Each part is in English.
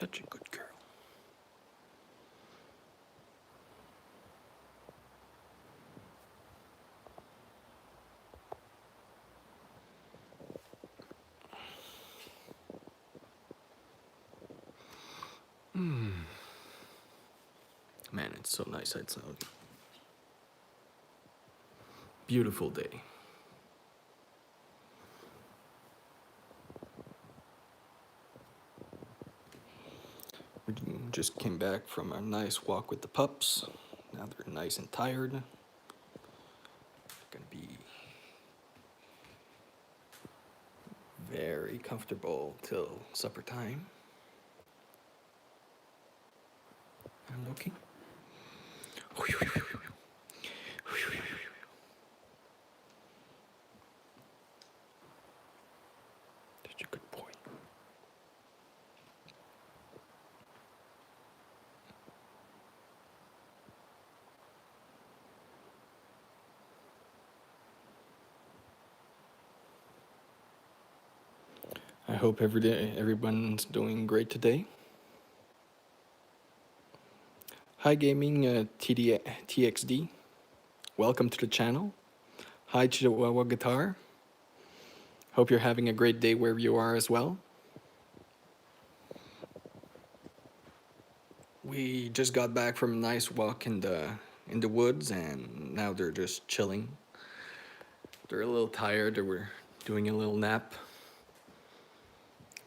Such a good girl. Man, it's so nice outside. Beautiful day. We just came back from a nice walk with the pups. Now they're nice and tired. They're gonna be very comfortable till supper time. And Loki. Such a good boy. I hope everyone's doing great today. Hi Gaming TXD. Welcome to the channel. Hi Chihuahua Guitar. Hope you're having a great day wherever you are as well. We just got back from a nice walk in the woods, and now they're just chilling. They're a little tired. They were doing a little nap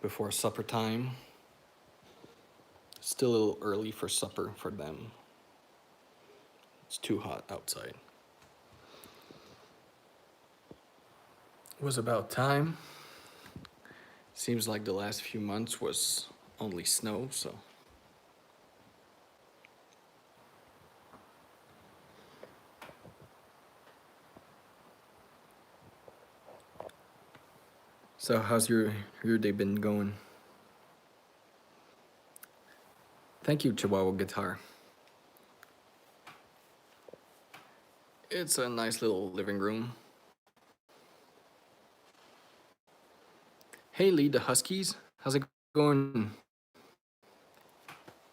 before supper time. Still a little early for supper for them. It's too hot outside. It was about time. Seems like the last few months was only snow, so. So how's your day been going? Thank you, Chihuahua Guitar. It's a nice little living room. Hey, Laika the Huskies. How's it going?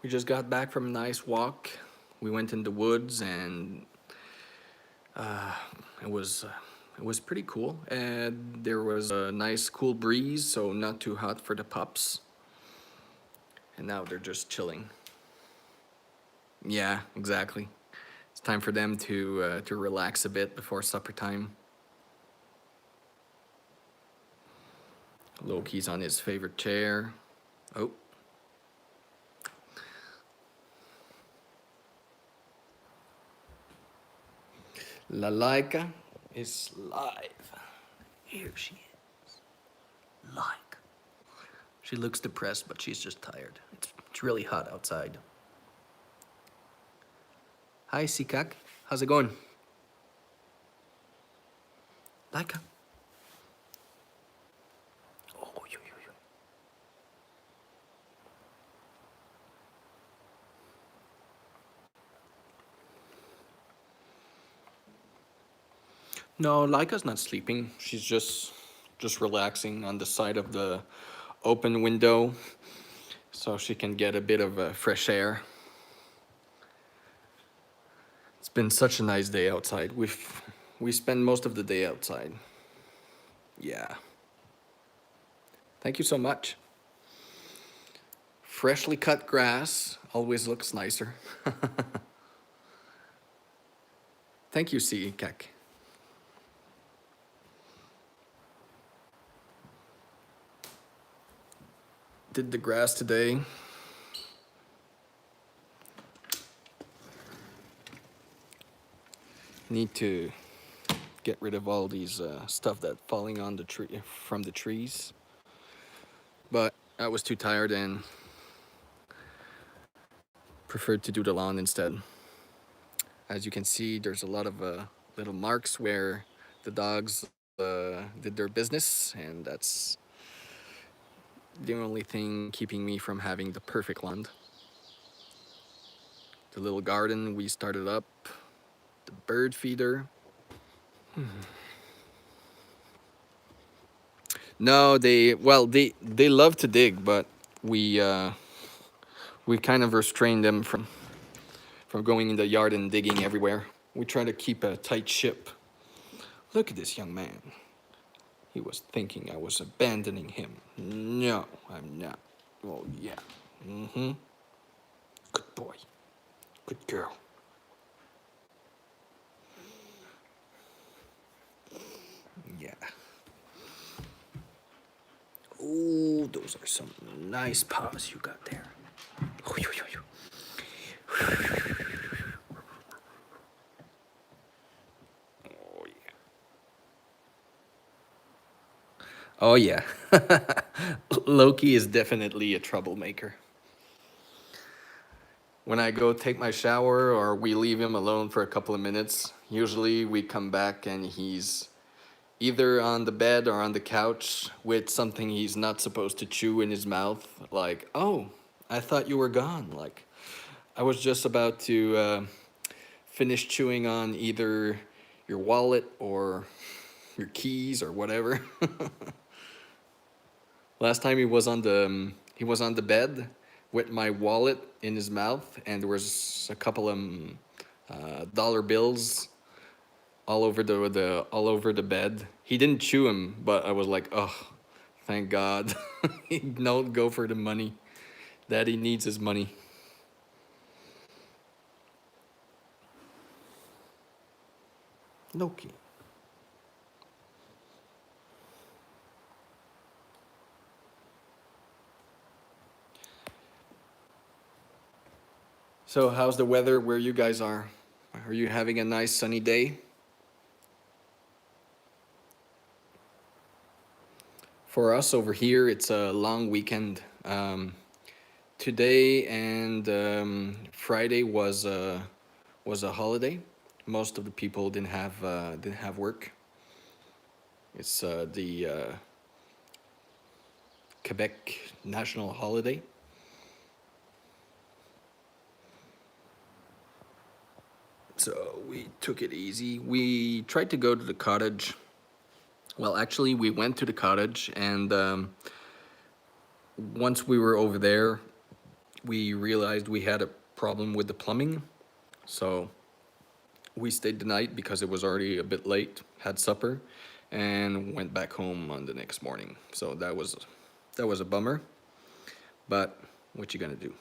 We just got back from a nice walk. We went in the woods, and it was pretty cool. And there was a nice cool breeze, so not too hot for the pups. And now they're just chilling. Yeah, exactly. It's time for them to relax a bit before supper time. Loki's on his favorite chair. Oh. Laika is live. Here she is. Laika. She looks depressed, but she's just tired. It's really hot outside. Hi, Sikak. How's it going? Laika. Oh, yo. No, Laika's not sleeping. She's just relaxing on the side of the open window so she can get a bit of fresh air. It's been such a nice day outside. We spend most of the day outside. Yeah. Thank you so much. Freshly cut grass always looks nicer. Thank you, Sikak. Did the grass today. Need to get rid of all these stuff that's falling on the tree from the trees. But I was too tired and preferred to do the lawn instead. As you can see, there's a lot of little marks where the dogs did their business, and that's the only thing keeping me from having the perfect lawn. The little garden we started up, the bird feeder. No, they love to dig, but we We kind of restrained them from going in the yard and digging everywhere. We try to keep a tight ship. Look at this young man. He was thinking I was abandoning him. No, I'm not. Oh, yeah. Mm-hmm. Good boy. Good girl. Yeah. Oh, those are some nice paws you got there. Oh, yeah. Oh, yeah. Loki is definitely a troublemaker. When I go take my shower or we leave him alone for a couple of minutes, usually we come back and he's either on the bed or on the couch with something he's not supposed to chew in his mouth. Like, oh, I thought you were gone. Like, I was just about to finish chewing on either your wallet or your keys or whatever. Last time he was on the bed with my wallet in his mouth, and there was a couple of dollar bills all over the bed. He didn't chew them, but I was like, oh, thank God. He don't go for the money. Daddy needs his money. Loki. So how's the weather where you guys are? Are you having a nice sunny day? For us over here, it's a long weekend. Today and Friday was a holiday. Most of the people didn't have work. It's the Quebec national holiday. So we took it easy. We tried to go to the cottage. Well, actually, we went to the cottage, and once we were over there, we realized we had a problem with the plumbing. So we stayed the night because it was already a bit late, had supper, and went back home on the next morning. So that was a bummer, but what you gonna do?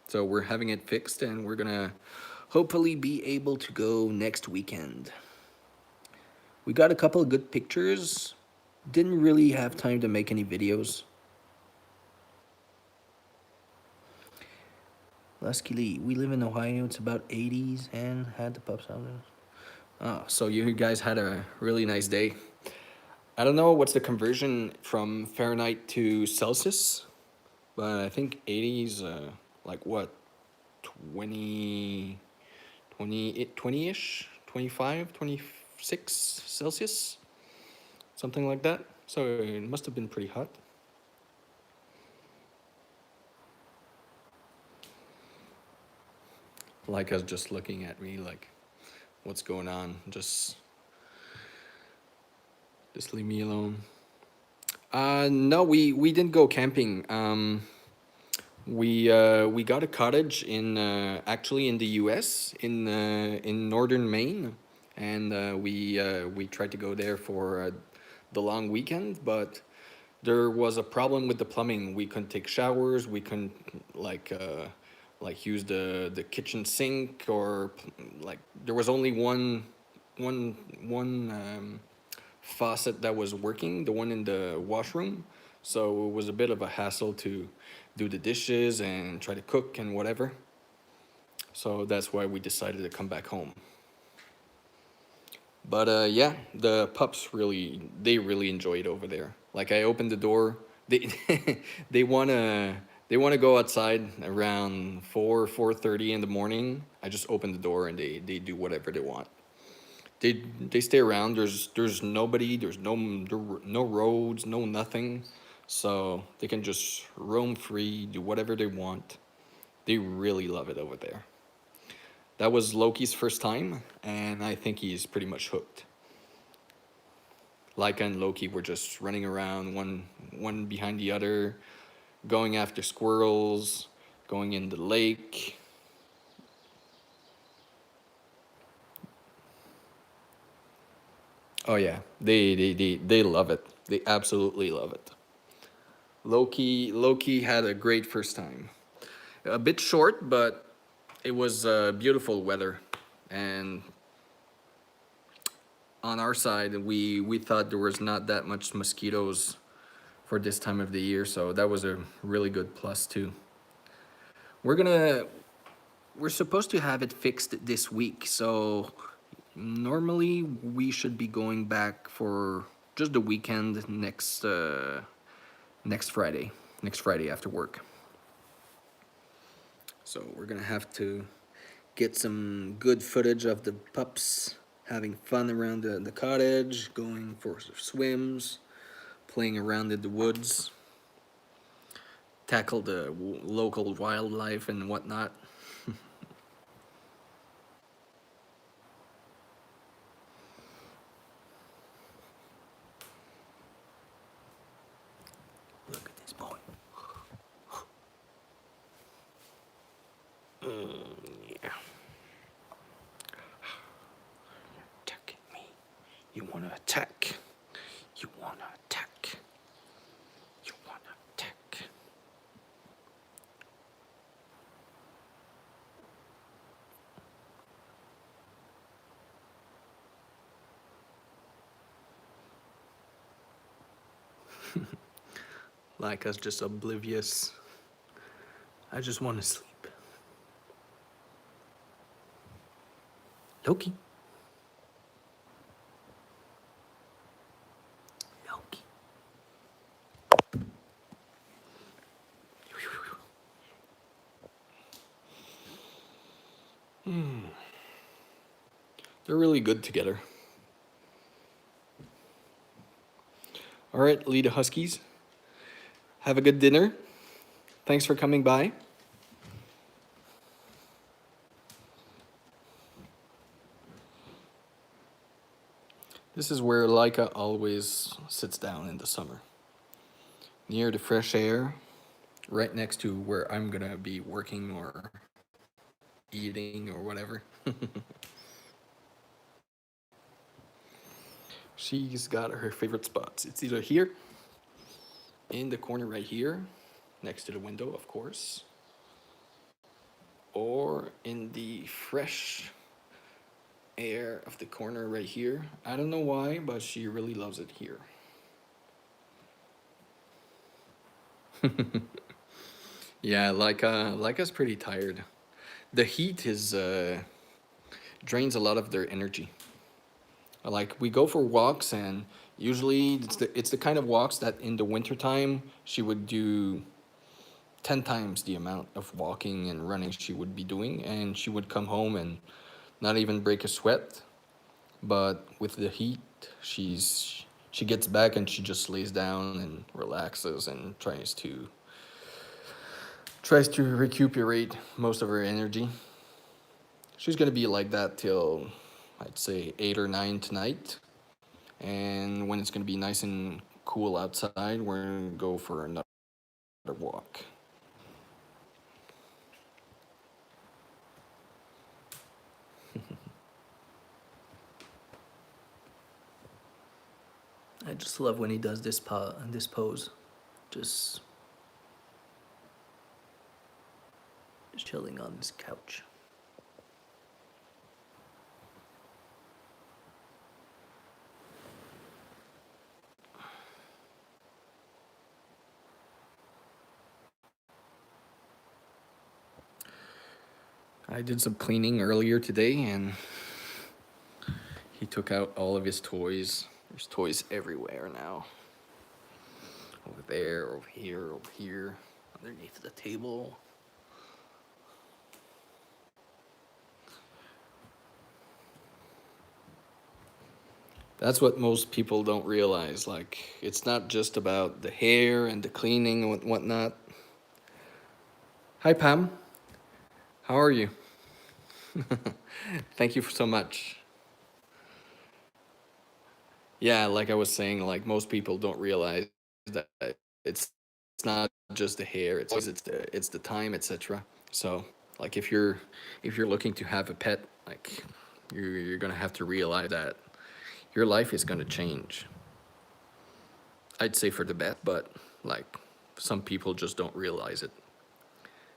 So we're having it fixed, and we're gonna hopefully be able to go next weekend. We got a couple of good pictures. Didn't really have time to make any videos. Luckily, we live in Ohio. It's about 80s and had the pups out. Oh, so you guys had a really nice day. I don't know what's the conversion from Fahrenheit to Celsius, but I think 80s, like what, 20, 20-ish, 25, 26 Celsius, something like that. So it must have been pretty hot. Laika's just looking at me like, what's going on? Just leave me alone. No, we didn't go camping. We got a cottage in actually in the U.S. In northern Maine, and we tried to go there for the long weekend, but there was a problem with the plumbing. We couldn't take showers. We couldn't like use the kitchen sink, or like there was only one faucet that was working, the one in the washroom. So it was a bit of a hassle to do the dishes and try to cook and whatever. So that's why we decided to come back home. But yeah, the pups they really enjoy it over there. Like I opened the door, they they wanna go outside around 4:30 in the morning. I just open the door and they do whatever they want. They stay around. There's nobody. No roads. No nothing. So they can just roam free, do whatever they want. They really love it over there. That was Loki's first time, and I think he's pretty much hooked. Laika and Loki were just running around, one behind the other, going after squirrels, going in the lake. Oh yeah, they love it. They absolutely love it. Loki had a great first time. A bit short, but it was beautiful weather, and on our side, we thought there was not that much mosquitoes for this time of the year, so that was a really good plus too. We're gonna we're supposed to have it fixed this week, so normally we should be going back for just the weekend next Friday after work. So we're gonna have to get some good footage of the pups having fun around the cottage, going for swims, playing around in the woods, tackle the local wildlife and whatnot. Look at this boy. Yeah. Attacking me. You wanna attack. You wanna attack. You wanna attack. Laika's just oblivious. I just want to sleep. Loki. Loki. They're really good together. All right, Laika Huskies. Have a good dinner. Thanks for coming by. This is where Laika always sits down in the summer, near the fresh air, right next to where I'm gonna be working or eating or whatever. She's got her favorite spots. It's either here, in the corner right here, next to the window, of course, or in the fresh air of the corner right here. I don't know why, but she really loves it here. Yeah, Laika's pretty tired. The heat is drains a lot of their energy. Like we go for walks, and usually it's the kind of walks that in the wintertime she would do 10 times the amount of walking and running she would be doing, and she would come home and not even break a sweat. But with the heat, she gets back and she just lays down and relaxes and tries to recuperate most of her energy. She's gonna be like that till I'd say 8 or 9 tonight. And when it's gonna be nice and cool outside, we're gonna go for another walk. I just love when he does this pose, just chilling on this couch. I did some cleaning earlier today, and he took out all of his toys. There's toys everywhere now. Over there, over here, underneath the table. That's what most people don't realize. Like, it's not just about the hair and the cleaning and whatnot. Hi, Pam. How are you? Thank you so much. Yeah, like I was saying, like most people don't realize that it's not just the hair, it's the time, etc. So like if you're looking to have a pet, like you're gonna have to realize that your life is gonna change. I'd say for the best, but like some people just don't realize it.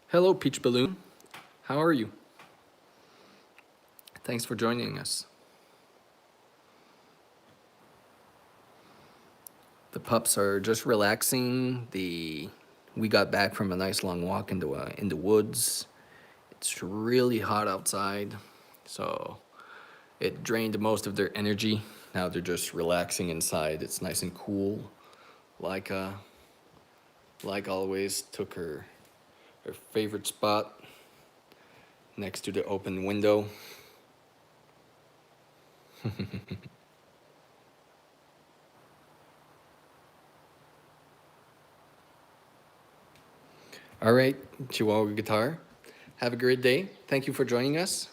Hello, Peach Balloon. How are you? Thanks for joining us. The pups are just relaxing. We got back from a nice long walk in the woods. It's really hot outside, so it drained most of their energy. Now they're just relaxing inside. It's nice and cool. Laika, like always, took her favorite spot next to the open window. All right, Chihuahua Guitar. Have a great day. Thank you for joining us.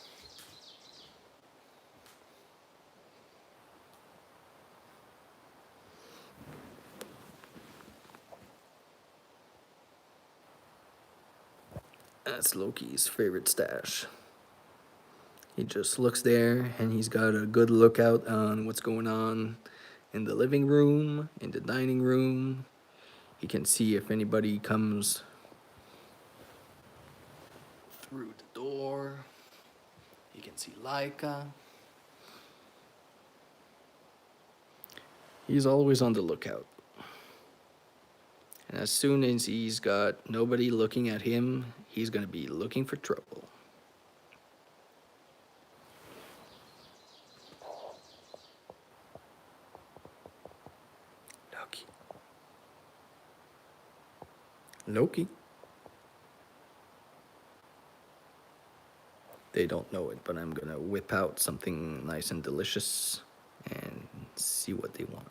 That's Loki's favorite stash. He just looks there and he's got a good lookout on what's going on in the living room, in the dining room. He can see if anybody comes through the door. You can see Laika. He's always on the lookout. And as soon as he's got nobody looking at him, he's gonna be looking for trouble. Loki. Loki. They don't know it, but I'm gonna whip out something nice and delicious and see what they want.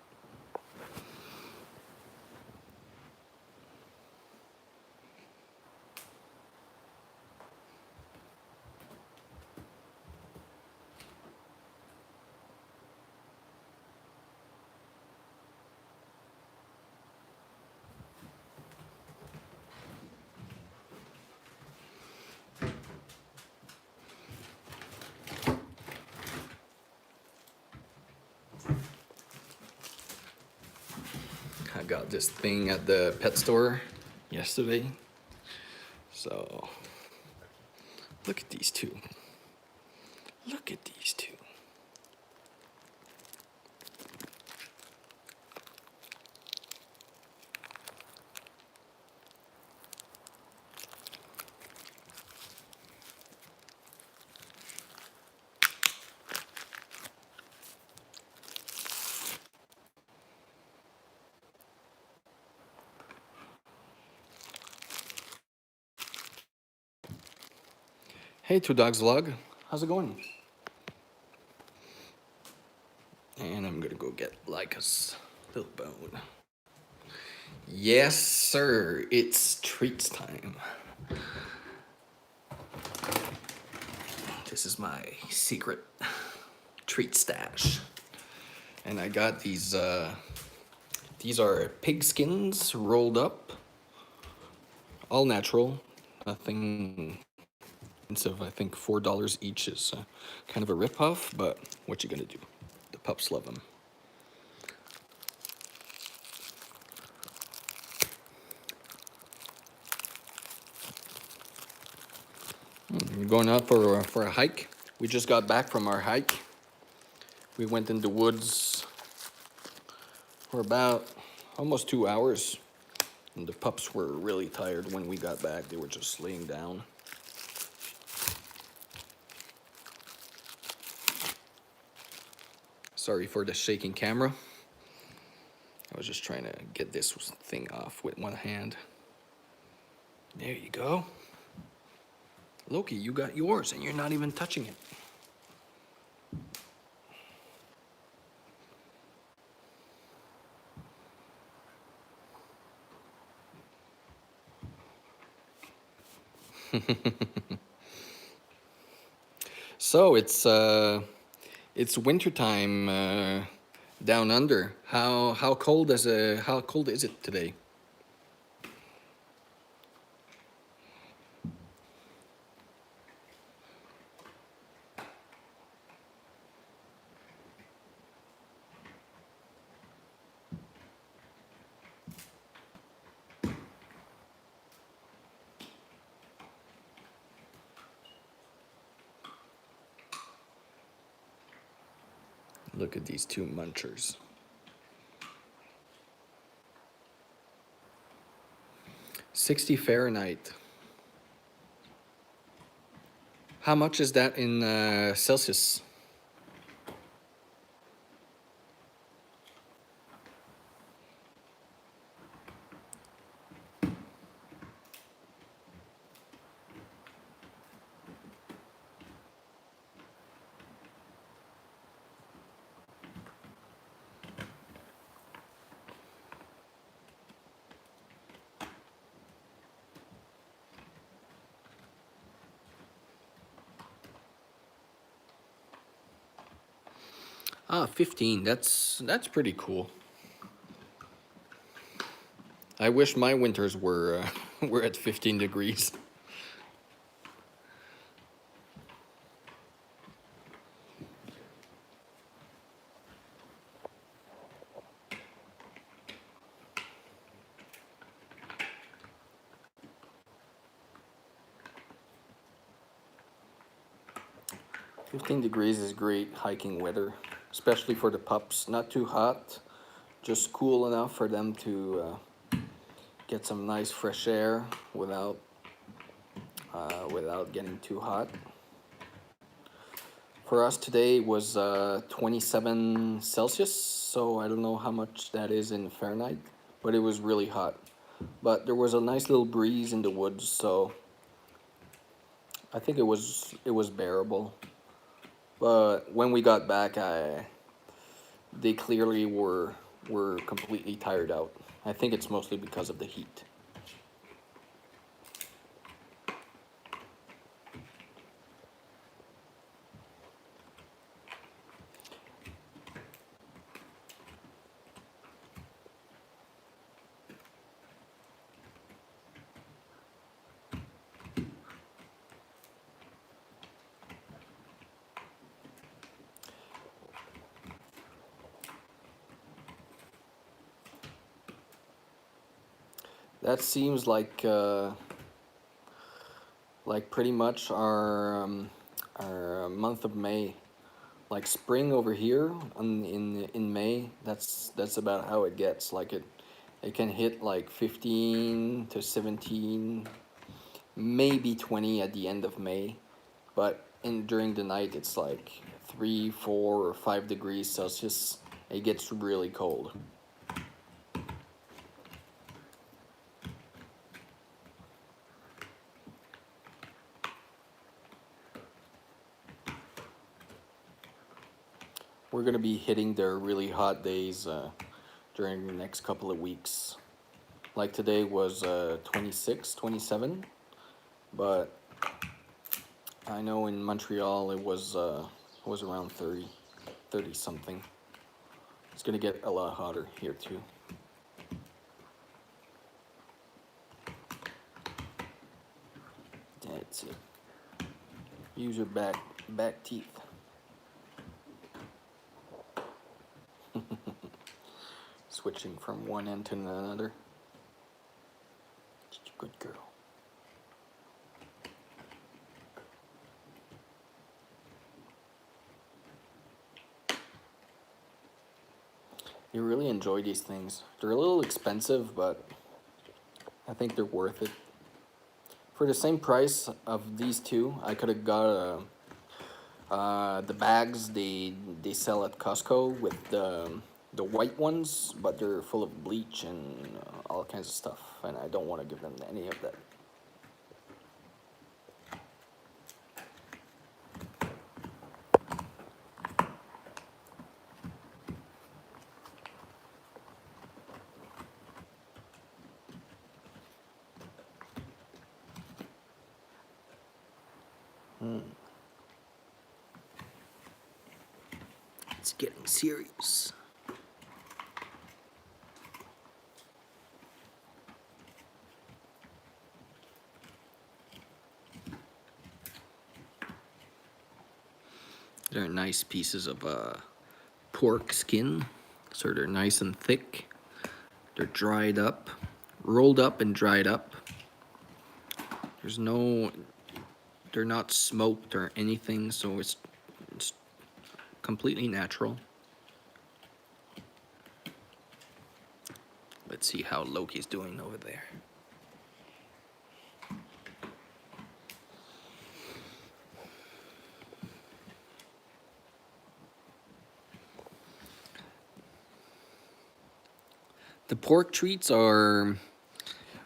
I got this thing at the pet store yesterday. So, look at these two. Look at these two. Hey, Two Dogs Vlog. How's it going? And I'm gonna go get Laika's little bone. Yes, sir. It's treats time. This is my secret treat stash. And I got these are pig skins rolled up. All natural. Nothing expensive. I think $4 each is kind of a ripoff, but what you gonna do? The pups love them. We're going out for a hike. We just got back from our hike. We went in the woods for about almost 2 hours. And the pups were really tired when we got back. They were just laying down. Sorry for the shaking camera. I was just trying to get this thing off with one hand. There you go. Loki, you got yours and you're not even touching it. So it's wintertime down under. How cold is it today? Look at these two munchers. $60 Fahrenheit. How much is that in Celsius? Ah, 15. That's pretty cool. I wish my winters were were at 15 degrees. Fifteen degrees is great hiking weather, especially for the pups. Not too hot, just cool enough for them to get some nice fresh air without getting too hot. For us today was 27 Celsius, so I don't know how much that is in Fahrenheit, but it was really hot. But there was a nice little breeze in the woods, so I think it was bearable. But when we got back, they clearly were completely tired out. I think it's mostly because of the heat. That seems like pretty much our month of May. Like spring over here in May, that's about how it gets. Like it can hit like 15 to 17, maybe 20 at the end of May, but during the night it's like 3, 4, or 5 degrees Celsius. It gets really cold. We're gonna be hitting their really hot days during the next couple of weeks. Like today was 26, 27, but I know in Montreal it was around 30, 30 something. It's gonna get a lot hotter here too. That's it. Use your back teeth. Switching from one end to another. Such a good girl. You really enjoy these things. They're a little expensive, but I think they're worth it. For the same price of these two, I could have got the bags they sell at Costco with the white ones, but they're full of bleach and all kinds of stuff, and I don't want to give them any of that. It's getting serious. They're nice pieces of pork skin, so they're nice and thick. They're dried up, rolled up and dried up. They're not smoked or anything, so it's completely natural. Let's see how Loki's doing over there. The pork treats are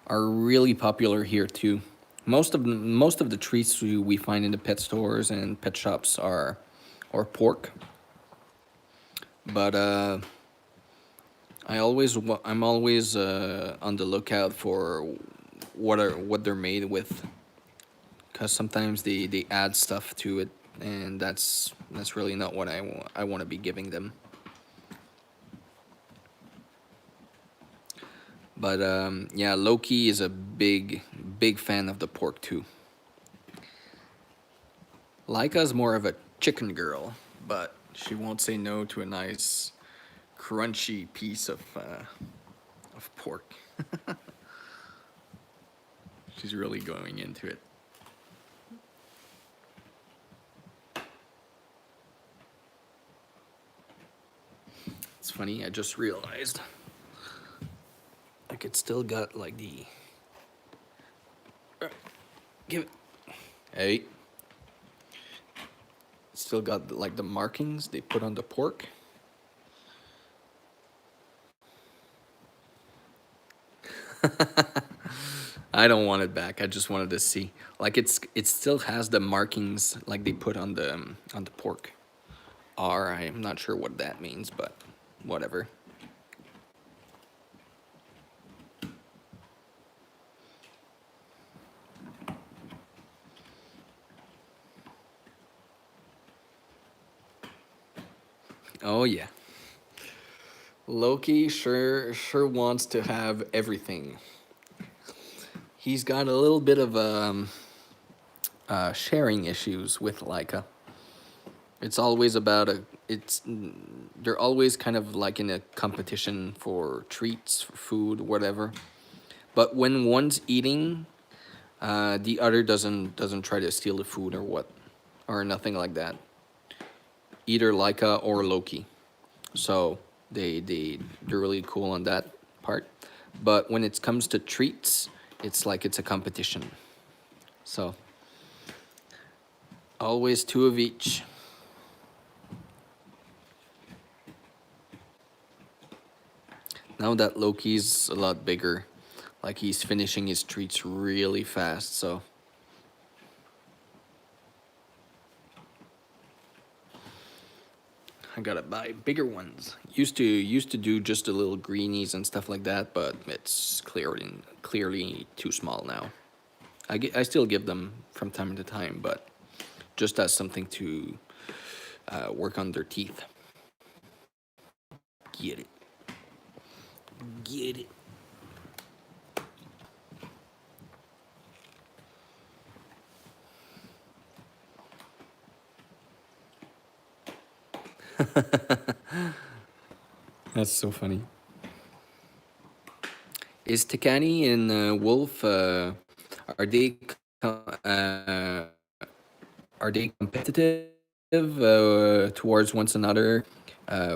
really popular here too. Most of the treats we find in the pet stores and pet shops are pork. But I'm always on the lookout for what they're made with, because sometimes they add stuff to it, and that's really not what I want to be giving them. But yeah, Loki is a big fan of the pork too. Laika's more of a chicken girl, but she won't say no to a nice crunchy piece of pork. She's really going into it. It's funny, I just realized like it's still got like the give it. Hey. It's still got like the markings they put on the pork. I don't want it back. I just wanted to see. Like it still has the markings like they put on the pork. I'm not sure what that means, but whatever. Oh yeah. Loki sure wants to have everything. He's got a little bit of sharing issues with Laika. It's always about they're always kind of like in a competition for treats, for food, whatever. But when one's eating, the other doesn't try to steal the food or nothing like that. Either Laika or Loki. So they're really cool on that part. But when it comes to treats, it's like it's a competition. So always two of each. Now that Loki's a lot bigger, like he's finishing his treats really fast, so I gotta buy bigger ones. Used to do just the little greenies and stuff like that, but it's clearly too small now. I still give them from time to time, but just as something to work on their teeth. Get it. Get it. That's so funny. Is Takani and Wolf uh, are they competitive towards one another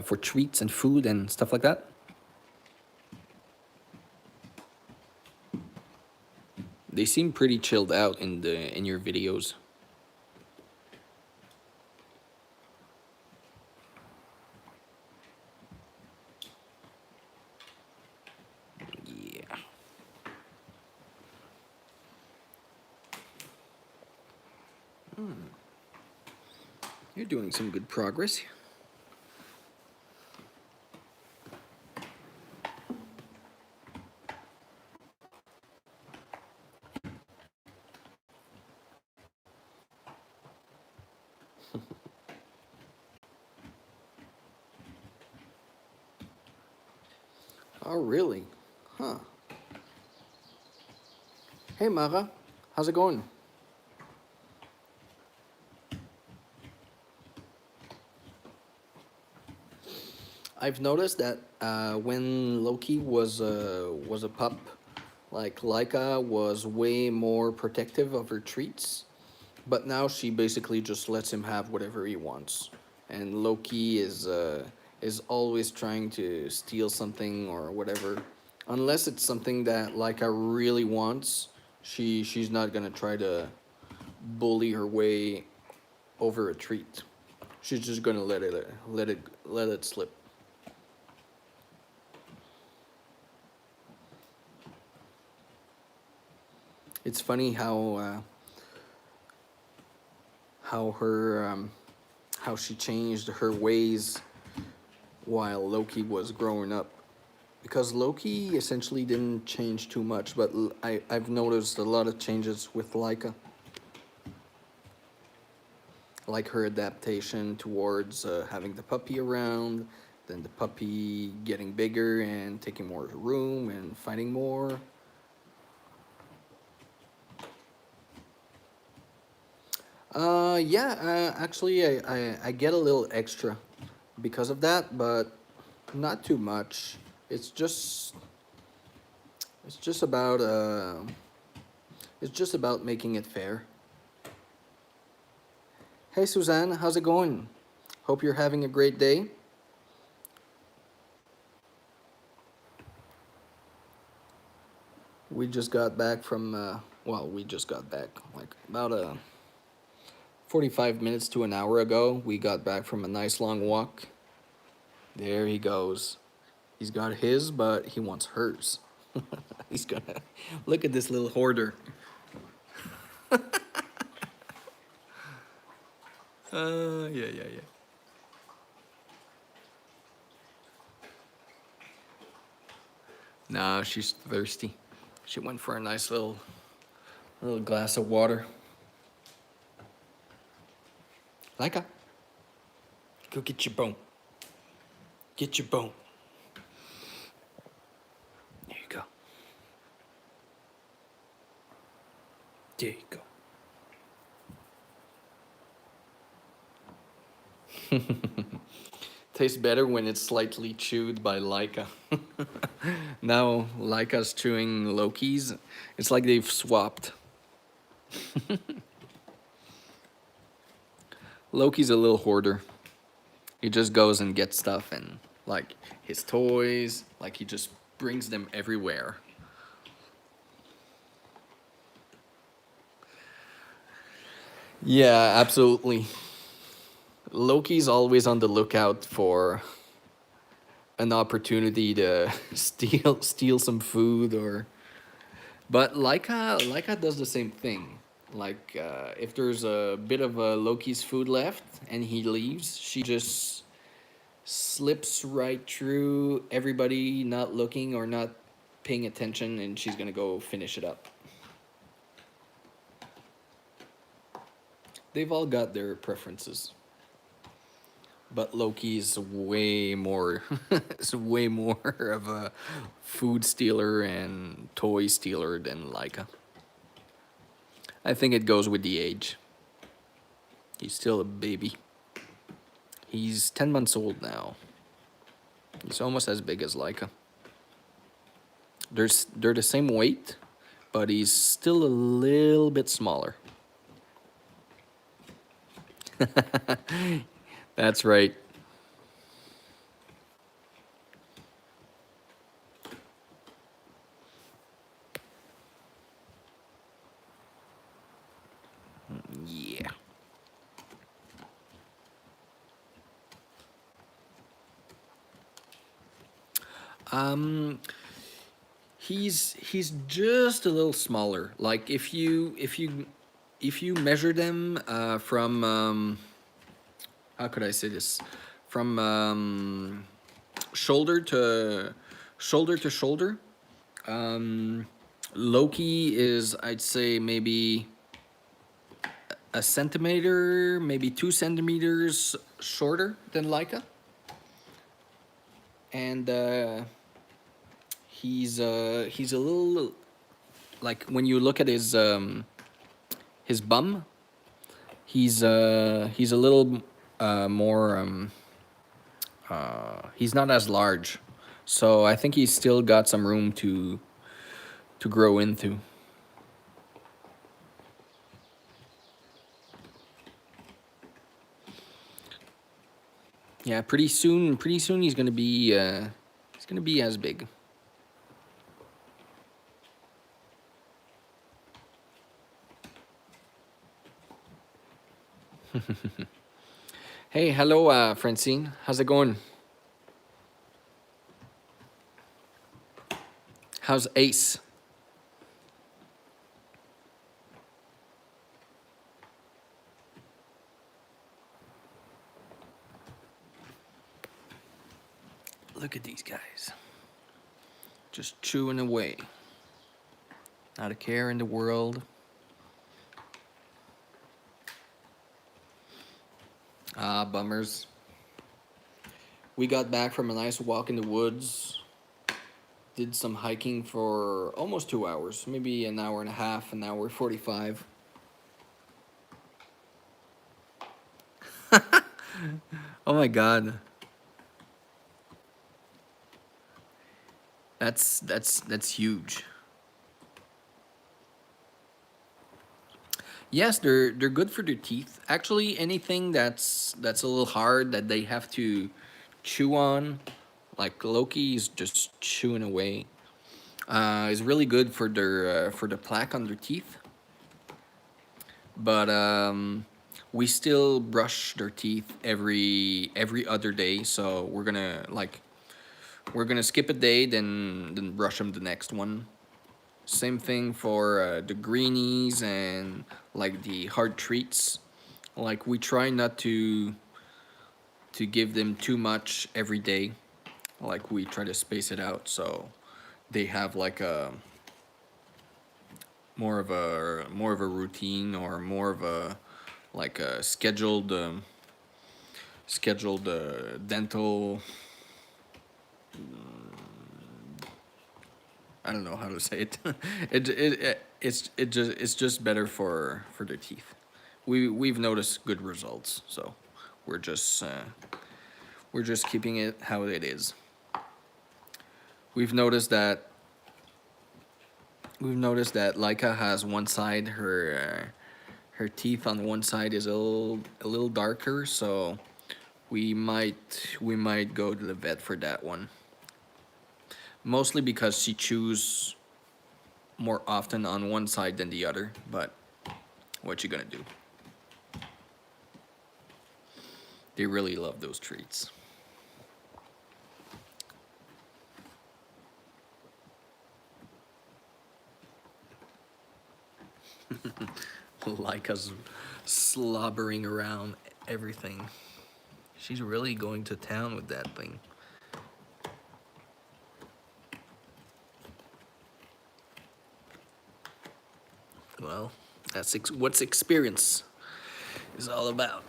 for treats and food and stuff like that? They seem pretty chilled out in your videos. Yeah. You're doing some good progress. Oh, really? Huh. Hey, Mara. How's it going? I've noticed that when Loki was a pup, like Laika was way more protective of her treats, but now she basically just lets him have whatever he wants, and Loki is always trying to steal something or whatever. Unless it's something that Laika really wants, she's not gonna try to bully her way over a treat. She's just gonna let it slip. It's funny how her how she changed her ways while Loki was growing up. Because Loki essentially didn't change too much, but I've noticed a lot of changes with Laika. Like her adaptation towards having the puppy around, then the puppy getting bigger and taking more room and fighting more. Yeah, actually, I get a little extra because of that, but not too much. It's just it's just about it's just about making it fair. Hey Suzanne, how's it going? Hope you're having a great day. We just got back from well, we just got back like about 45 minutes to an hour ago. We got back from a nice long walk. There he goes. He's got his, but he wants hers. He's gonna look at this little hoarder. Yeah. Nah, she's thirsty. She went for a nice little glass of water. Laika, go get your bone. Get your bone. There you go. There you go. Tastes better when it's slightly chewed by Laika. Now Laika's chewing Loki's. It's like they've swapped. Loki's a little hoarder. He just goes and gets stuff and like his toys, like he just brings them everywhere. Yeah, absolutely. Loki's always on the lookout for an opportunity to steal some food or but Laika does the same thing. Like if there's a bit of Loki's food left and he leaves, she just slips right through everybody not looking or not paying attention and she's gonna go finish it up. They've all got their preferences. But Loki's way more is way more of a food stealer and toy stealer than Laika. I think it goes with the age. He's still a baby. He's 10 months old now. He's almost as big as Laika. They're the same weight, but he's still a little bit smaller. That's right. Yeah. Um, he's just a little smaller. Like if you measure them from how could I say this? From shoulder to shoulder. Loki is, I'd say, maybe a centimeter, maybe 2 centimeters shorter than Laika. And he's a little, like when you look at his bum, he's a little more he's not as large, so I think he's still got some room to grow into. Yeah, pretty soon he's gonna be as big. Hey, hello, Francine. How's it going? How's Ace? Look at these guys. Just chewing away. Not a care in the world. Ah, bummers. We got back from a nice walk in the woods. Did some hiking for almost 2 hours. Maybe an hour and a half, an hour 45. Oh my god. That's huge. Yes, they're good for their teeth. Actually, anything that's a little hard that they have to chew on, like Loki is just chewing away, is really good for the plaque on their teeth. But we still brush their teeth every other day. So we're gonna skip a day, then brush them the next one. Same thing for the greenies and like the hard treats. Like we try not to give them too much every day. Like we try to space it out so they have like a more of a routine or more of a like a scheduled dental. I don't know how to say it. It's just better for their teeth. We've noticed good results, so we're just uh, we're just keeping it how it is. We've noticed that we've noticed that Laika has one side her teeth on one side is a little darker, so we might go to the vet for that one. Mostly because she chews more often on one side than the other, but what you gonna do? They really love those treats. Like us slobbering around everything. She's really going to town with that thing. Well, that's what's experience is all about.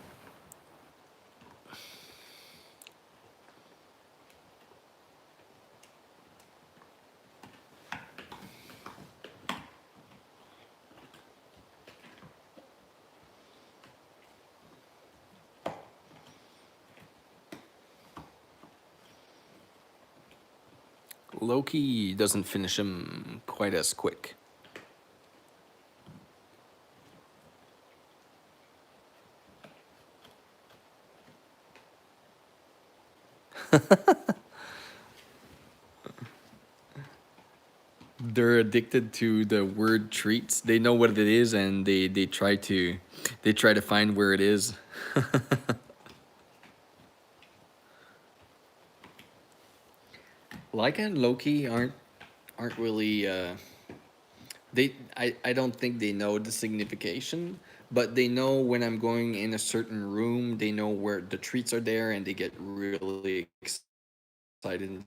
Loki doesn't finish him quite as quick. They're addicted to the word treats. They know what it is and they try to find where it is. Laika and Loki aren't really I don't think they know the signification, but they know when I'm going in a certain room, they know where the treats are there and they get really excited.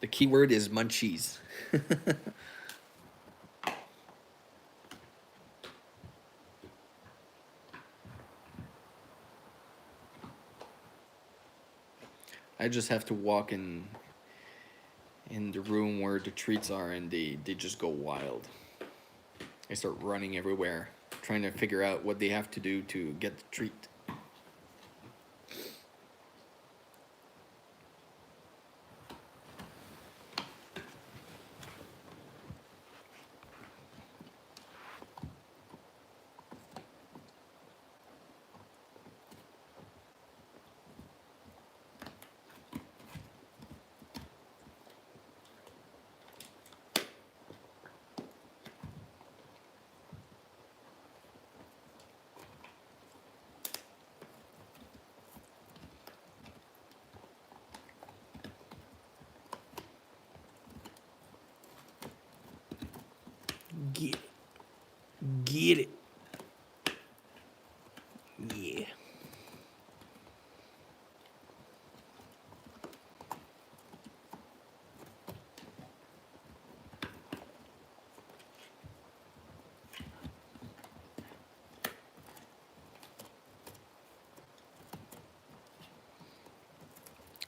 The key word is munchies. I just have to walk in the room where the treats are and they just go wild. They start running everywhere, trying to figure out what they have to do to get the treat.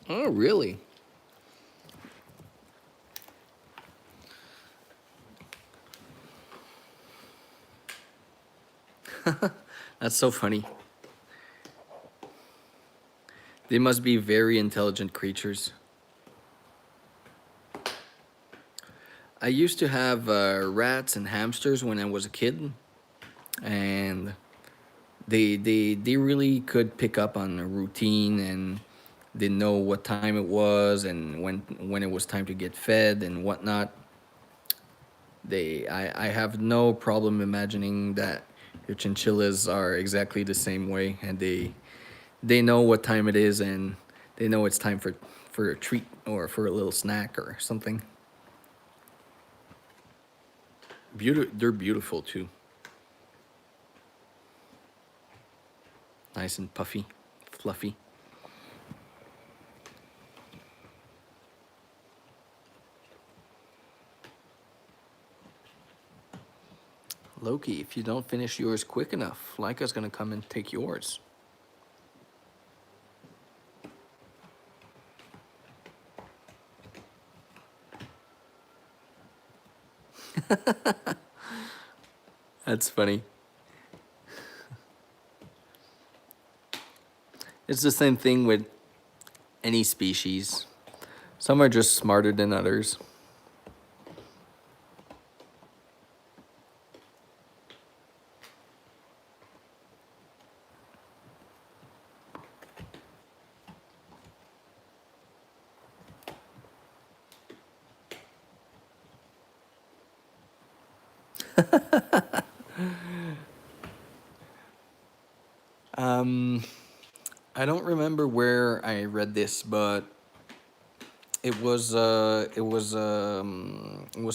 Oh, really? That's so funny. They must be very intelligent creatures. I used to have rats and hamsters when I was a kid, and they really could pick up on a routine, and they know what time it was and when it was time to get fed and whatnot. I have no problem imagining that your chinchillas are exactly the same way, and they know what time it is, and they know it's time for a treat or for a little snack or something. They're beautiful too. Nice and puffy, fluffy. Loki, if you don't finish yours quick enough, Laika's gonna come and take yours. That's funny. It's the same thing with any species. Some are just smarter than others. Um, I don't remember where I read this, but it was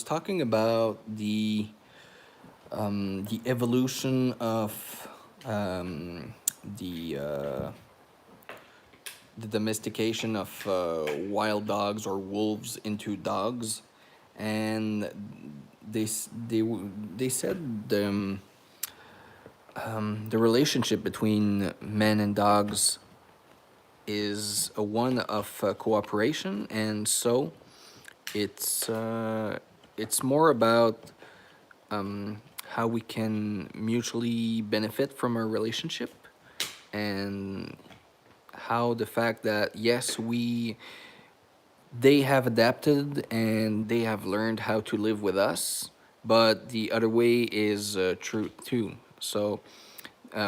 talking about the evolution of um, the uh, the domestication of wild dogs or wolves into dogs, and they s- they w- they said the relationship between men and dogs is a one of cooperation, and so it's uh, it's more about how we can mutually benefit from our relationship, and how the fact that yes, they have adapted and they have learned how to live with us, but the other way is true too. So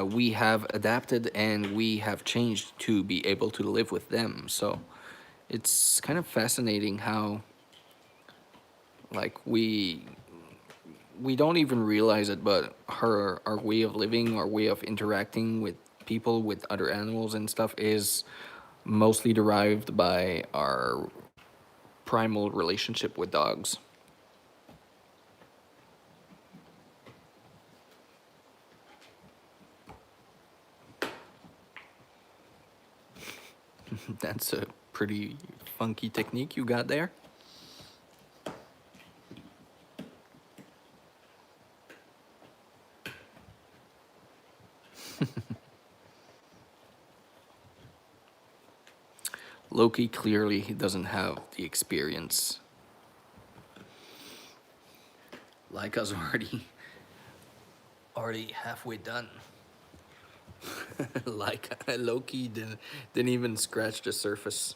we have adapted and we have changed to be able to live with them. So it's kind of fascinating how, like, we don't even realize it, but our way of living, our way of interacting with people, with other animals and stuff, is mostly derived by our primal relationship with dogs. That's a pretty funky technique you got there. Loki clearly he doesn't have the experience. Laika's already halfway done. Like Loki didn't even scratch the surface.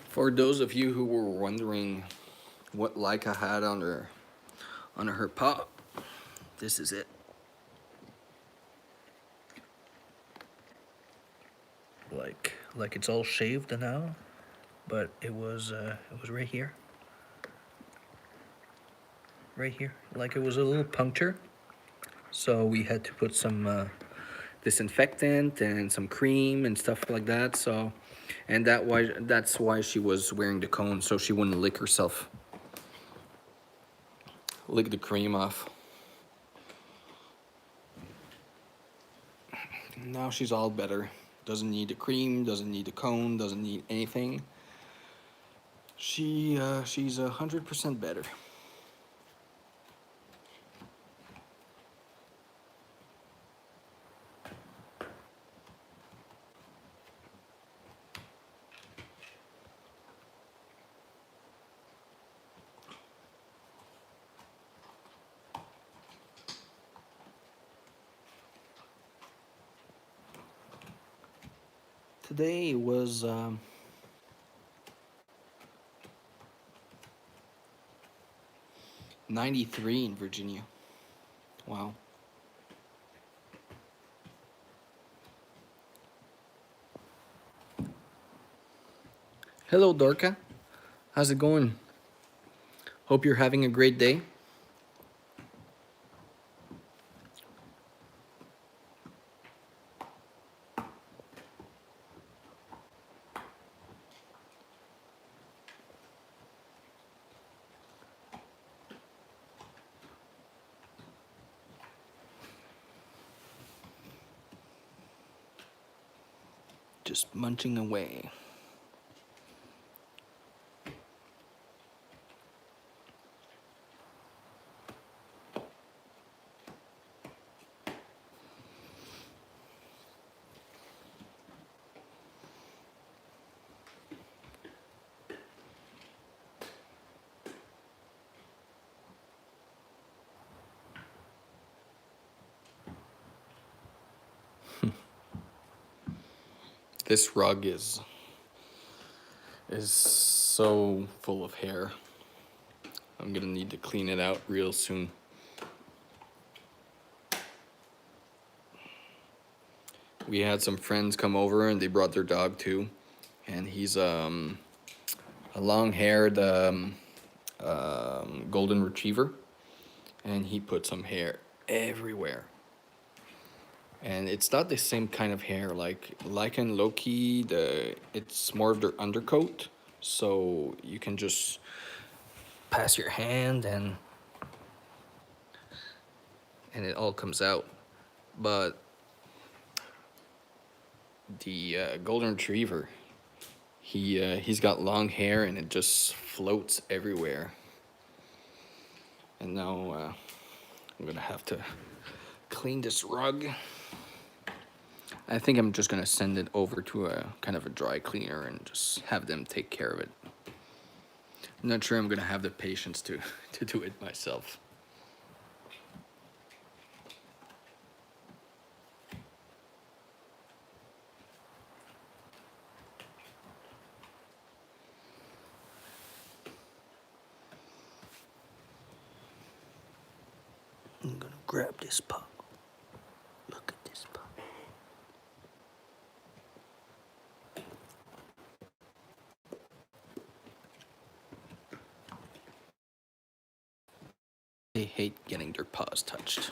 For those of you who were wondering what Laika had on her paw, this is it. Like it's all shaved now, but it was right here. Like it was a little puncture, so we had to put some disinfectant and some cream and stuff like that. So, and that's why she was wearing the cone, so she wouldn't lick herself, lick the cream off. Now she's all better. Doesn't need a cream, doesn't need a cone, doesn't need anything. She's 100% better. Today was 93 in Virginia. Wow. Hello, Dorka. How's it going? Hope you're having a great day. Just munching away. This rug is so full of hair. I'm gonna need to clean it out real soon. We had some friends come over and they brought their dog too, and he's a long-haired golden retriever, and he put some hair everywhere. And it's not the same kind of hair like Laika and Loki. It's more of their undercoat, so you can just pass your hand and it all comes out. But the golden retriever, he's got long hair and it just floats everywhere. And now I'm gonna have to clean this rug. I think I'm just gonna send it over to a kind of a dry cleaner and just have them take care of it. I'm not sure I'm gonna have the patience to do it myself. I'm gonna grab this pup. Look at this pup. They hate getting their paws touched.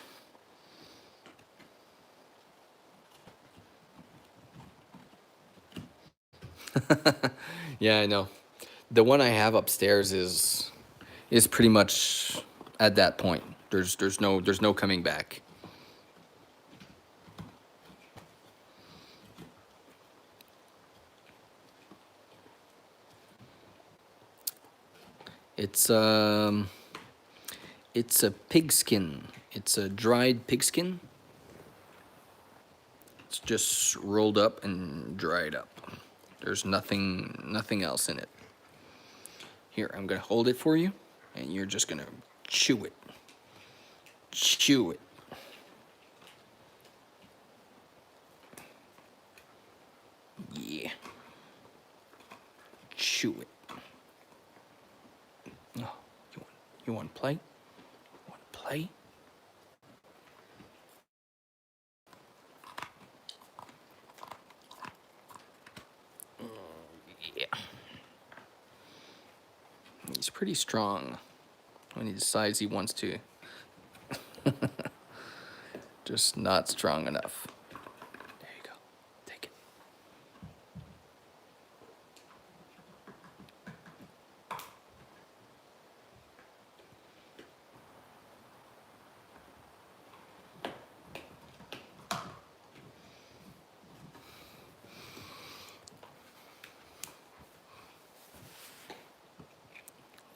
Yeah, I know. The one I have upstairs is pretty much at that point. There's no coming back. It's a pigskin. It's a dried pigskin. It's just rolled up and dried up. There's nothing else in it. Here, I'm gonna hold it for you, and you're just gonna chew it. Chew it. Yeah. Chew it. Oh, you want to play? Want to play? Yeah. He's pretty strong when he decides he wants to. Just not strong enough. There you go. Take it.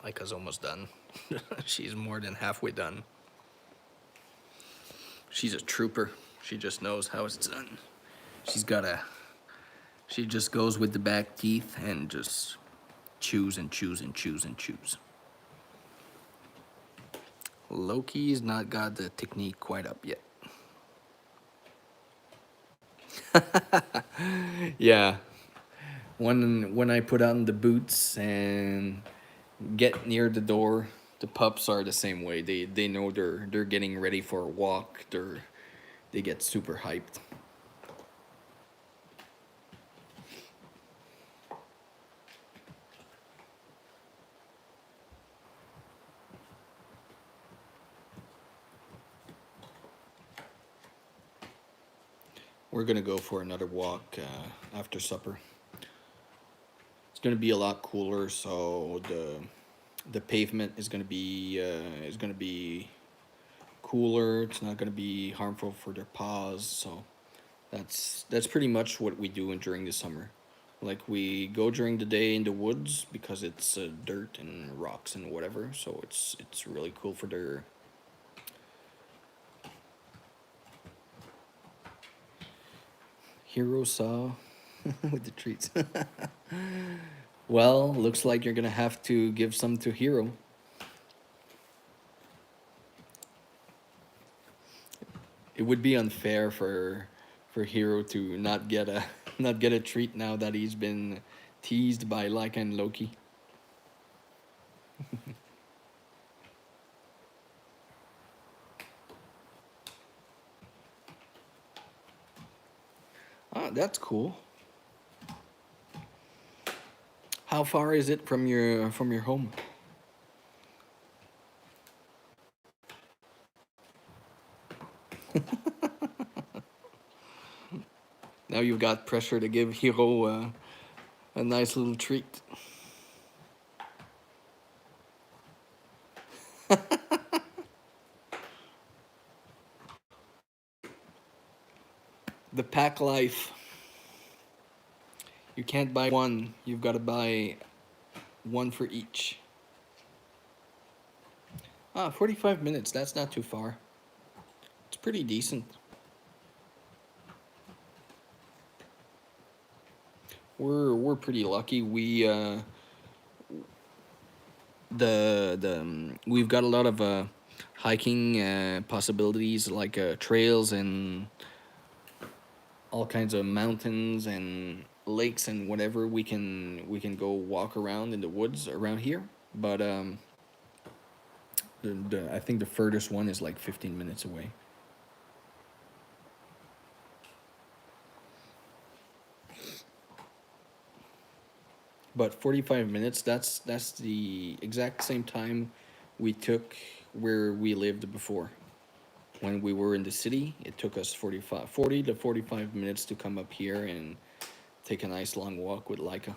Laika's almost done. She's more than halfway done. She's a trooper. She just knows how it's done. She just goes with the back teeth and just chews and chews and chews and chews. Loki's not got the technique quite up yet. Yeah. When I put on the boots and get near the door, the pups are the same way. They know they're getting ready for a walk. They get super hyped. We're gonna go for another walk after supper. It's gonna be a lot cooler, so the pavement is gonna be cooler. It's not gonna be harmful for their paws. So that's pretty much what we do during the summer. Like we go during the day in the woods because it's dirt and rocks and whatever. So it's really cool for their. Hero saw with the treats. Well, looks like you're gonna have to give some to Hero. It would be unfair for Hero to not get a not get a treat now that he's been teased by Laika and Loki. Ah, that's cool. How far is it from your home? Now you've got pressure to give Hero a nice little treat. The pack life. You can't buy one. You've got to buy one for each. Ah, 45 minutes. That's not too far. It's pretty decent. We're pretty lucky. We've got a lot of hiking possibilities like trails and all kinds of mountains and lakes and whatever we can go walk around in the woods around here. But I think the furthest one is like 15 minutes away. But 45 minutes, that's the exact same time we took where we lived before. When we were in the city, it took us 40 to 45 minutes to come up here and take a nice long walk with Laika.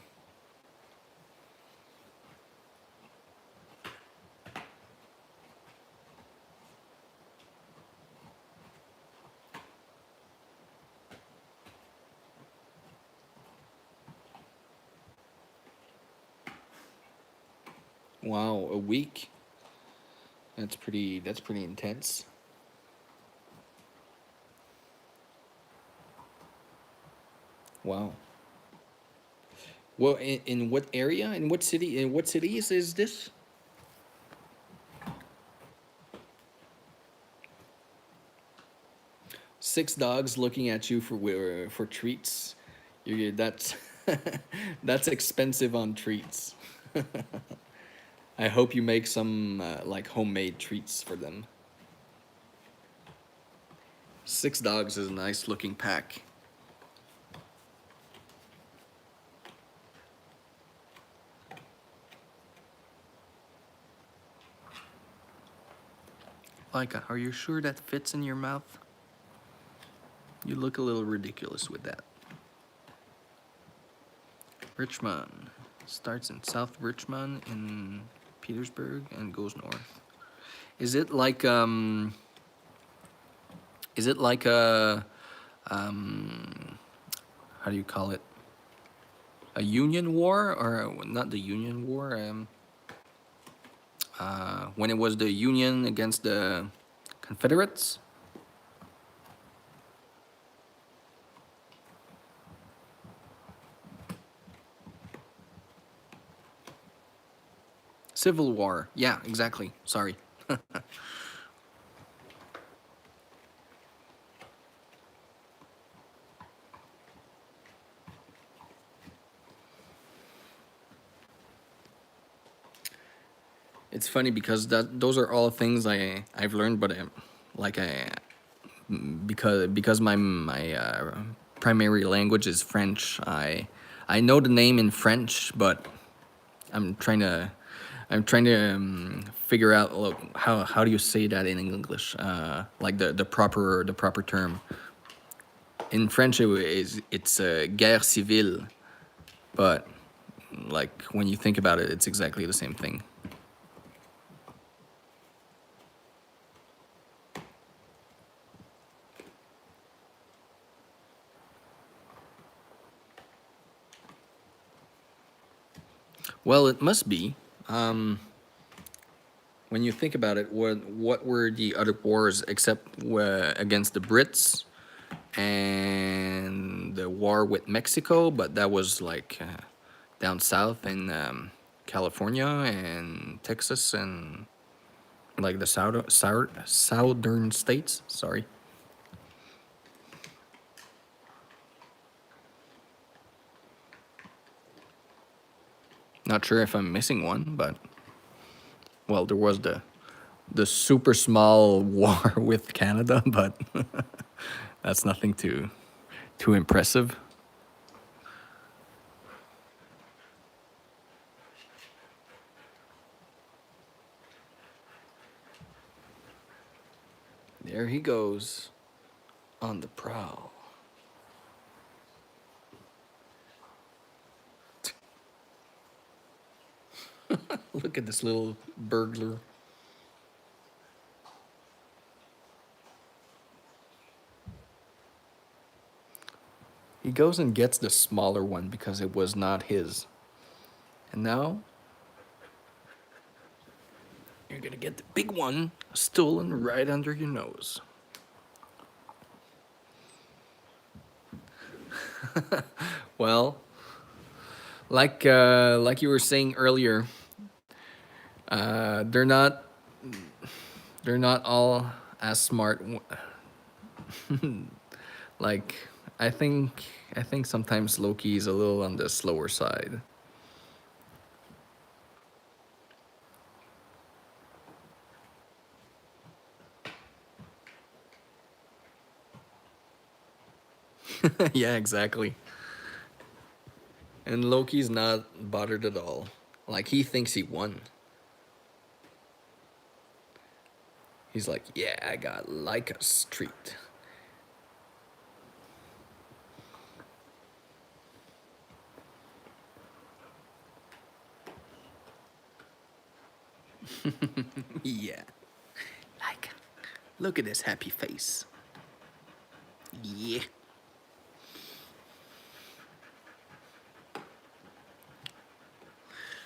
Wow, a week? That's pretty intense. Wow. Well, in what area? In what city? In what cities is this? 6 dogs looking at you for treats. That's that's expensive on treats. I hope you make some like homemade treats for them. 6 dogs is a nice looking pack. Laika, are you sure that fits in your mouth? You look a little ridiculous with that. Richmond starts in South Richmond in Petersburg and goes north. Is it like a how do you call it? A Union War or not the Union War? when it was the Union against the Confederates. Civil War. Yeah, exactly. Sorry. It's funny because those are all things I've learned, but like I because my primary language is French. I know the name in French, but I'm trying to figure out, look, how do you say that in English? Like the proper term. In French, it's guerre civile, but like when you think about it, it's exactly the same thing. Well, it must be. When you think about it, what were the other wars except against the Brits and the war with Mexico? But that was like down south in California and Texas and like the southern states. Sorry. Not sure if I'm missing one, but well, there was the super small war with Canada, but that's nothing too impressive. There he goes on the prowl. Look at this little burglar. He goes and gets the smaller one because it was not his. And now you're gonna get the big one stolen right under your nose. Well, like you were saying earlier, uh, they're not they're not all as smart. Like I think sometimes Loki is a little on the slower side. Yeah, exactly. And Loki's not bothered at all. Like he thinks he won. He's like, yeah, I got Laika's treat. Yeah. Laika, look at this happy face. Yeah.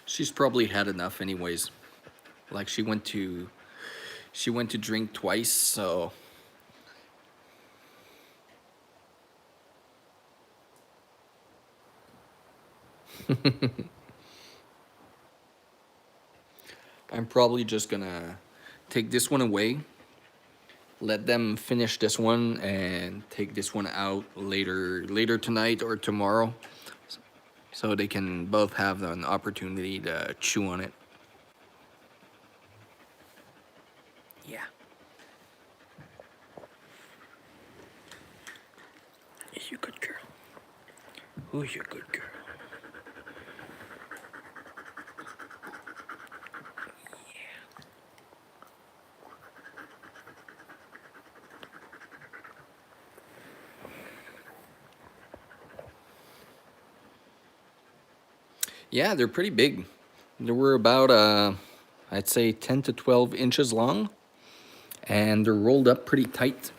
She's probably had enough anyways. Like she went to drink twice, so I'm probably just gonna take this one away, let them finish this one, and take this one out later tonight or tomorrow, so they can both have an opportunity to chew on it. Yeah. You good girl. Who's your good girl? Yeah, they're pretty big. They were about I'd say 10 to 12 inches long, and they're rolled up pretty tight.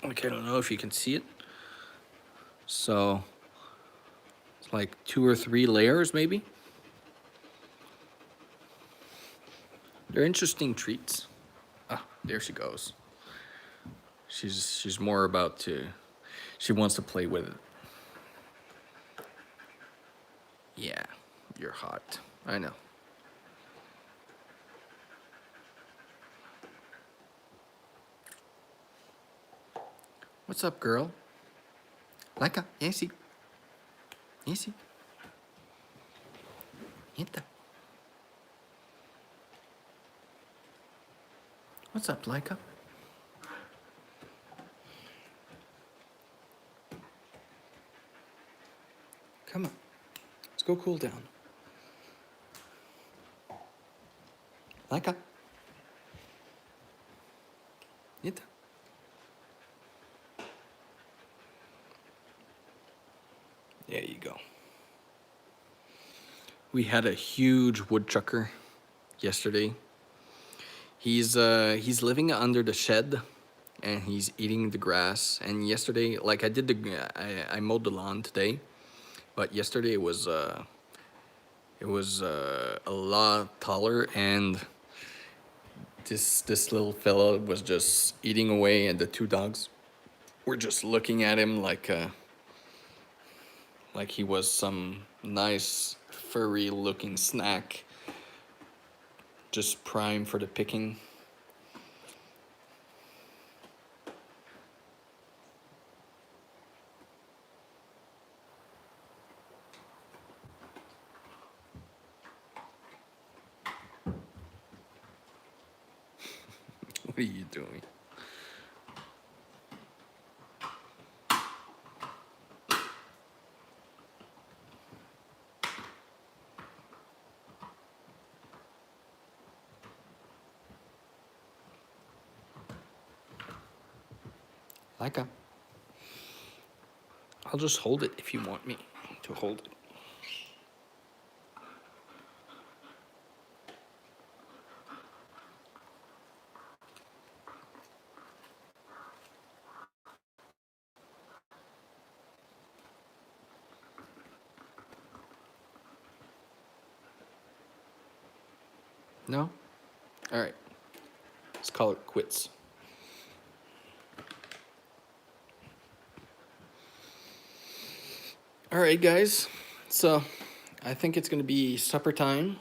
Like I don't know if you can see it. So it's like 2 or 3 layers maybe. They're interesting treats. Ah, there she goes. She's more about to, she wants to play with it. Yeah, you're hot. I know. What's up, girl? Laika, easy. Easy. Eita. What's up, Laika? Come on. Let's go cool down. Laika. Eita. There you go. We had a huge woodchucker yesterday. He's living under the shed, and he's eating the grass. And yesterday, like I mowed the lawn today, but yesterday it was a lot taller, and this little fella was just eating away, and the two dogs were just looking at him like he was some nice furry looking snack, just prime for the picking. What are you doing? Laika. I'll just hold it if you want me to hold it. No? All right. Let's call it quits. All right, guys. So I think it's going to be supper time.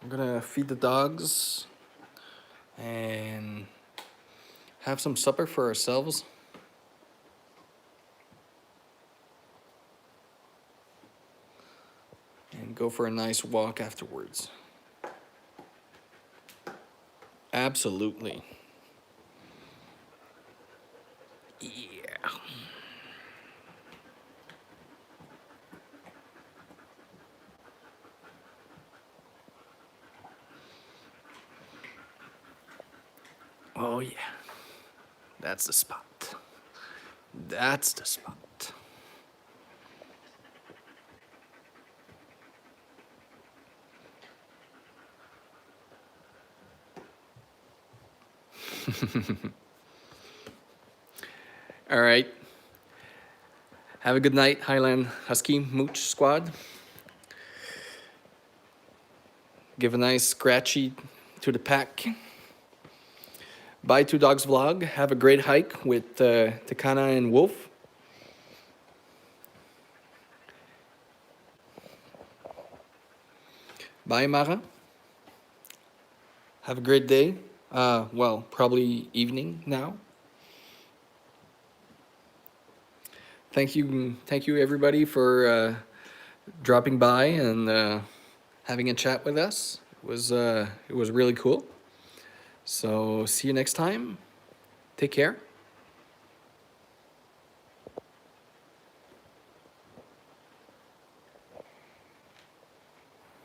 I'm going to feed the dogs and have some supper for ourselves. And go for a nice walk afterwards. Absolutely. Yeah. Oh yeah. That's the spot. That's the spot. All right. Have a good night, Highland Husky Mooch Squad. Give a nice scratchy to the pack. Bye, Two Dogs Vlog. Have a great hike with Takana and Wolf. Bye, Mara. Have a great day. Well, probably evening now. Thank you everybody for dropping by and having a chat with us. It was really cool. So see you next time. Take care.